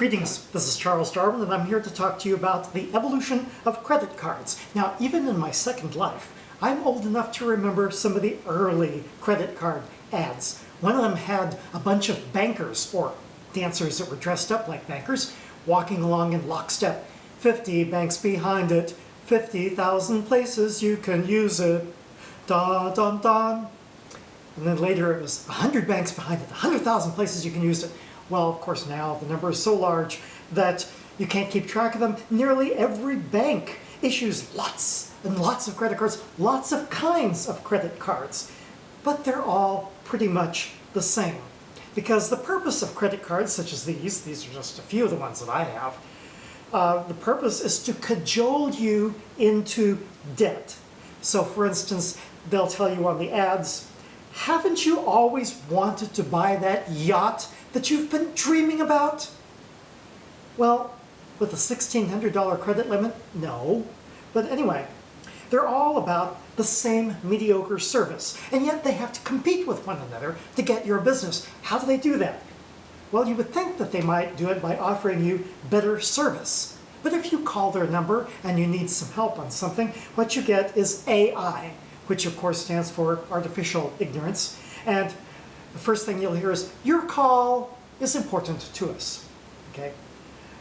Greetings, this is Charles Darwin, and I'm here to talk to you about the evolution of credit cards. Now, even in my second life, I'm old enough to remember some of the early credit card ads. One of them had a bunch of bankers, or dancers that were dressed up like bankers, walking along in lockstep. 50 banks behind it, 50,000 places you can use it, dun dun dun. And then later it was 100 banks behind it, 100,000 places you can use it. Well, of course, now the number is so large that you can't keep track of them. Nearly every bank issues lots and lots of credit cards, lots of kinds of credit cards. But they're all pretty much the same. Because the purpose of credit cards such as these are just a few of the ones that I have, the purpose is to cajole you into debt. So for instance, they'll tell you on the ads, haven't you always wanted to buy that yacht that you've been dreaming about? Well, with a $1,600 credit limit, no. But anyway, they're all about the same mediocre service, and yet they have to compete with one another to get your business. How do they do that? Well, you would think that they might do it by offering you better service. But if you call their number and you need some help on something, what you get is AI, which of course stands for artificial ignorance. And the first thing you'll hear is, your call is important to us, okay?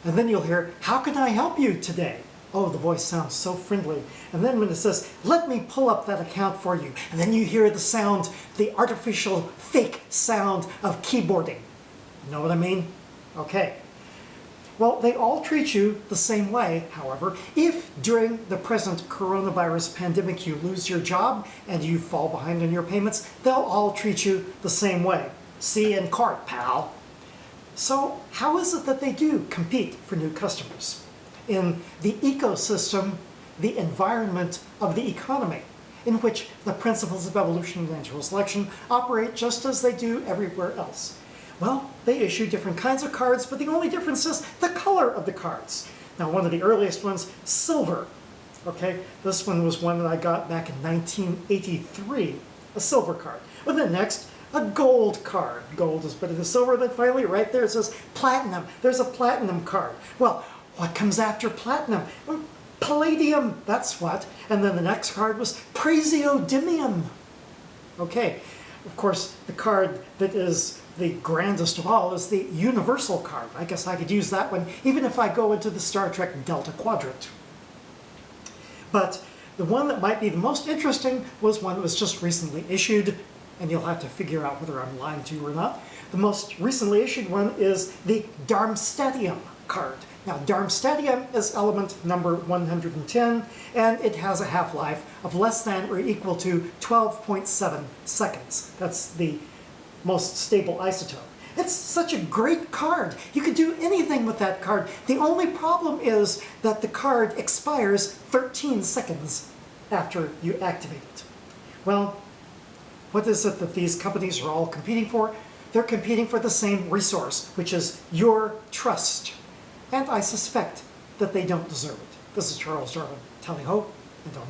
And then you'll hear, how can I help you today? Oh, the voice sounds so friendly. And then when it says, let me pull up that account for you, and then you hear the sound, the artificial fake sound of keyboarding. You know what I mean? Okay. Well, they all treat you the same way, however. If during the present coronavirus pandemic you lose your job and you fall behind on your payments, they'll all treat you the same way. See in court, pal. So how is it that they do compete for new customers? In the ecosystem, the environment of the economy, in which the principles of evolution and natural selection operate just as they do everywhere else. Well, they issue different kinds of cards, but the only difference is the color of the cards. Now, one of the earliest ones, silver. Okay, this one was one that I got back in 1983, a silver card. Well, then next, a gold card. Gold is better than silver. Then finally, right there, it says platinum. There's a platinum card. Well, what comes after platinum? Palladium, that's what. And then the next card was praseodymium. Okay, of course, the card that is the grandest of all is the universal card. I guess I could use that one even if I go into the Star Trek Delta Quadrant. But the one that might be the most interesting was one that was just recently issued, and you'll have to figure out whether I'm lying to you or not. The most recently issued one is the Darmstadtium Card. Now, Darmstadtium is element number 110, and it has a half-life of less than or equal to 12.7 seconds. That's the most stable isotope. It's such a great card. You could do anything with that card. The only problem is that the card expires 13 seconds after you activate it. Well, what is it that these companies are all competing for? They're competing for the same resource, which is your trust. And I suspect that they don't deserve it. This is Charles Darwin. Tally ho, and amen.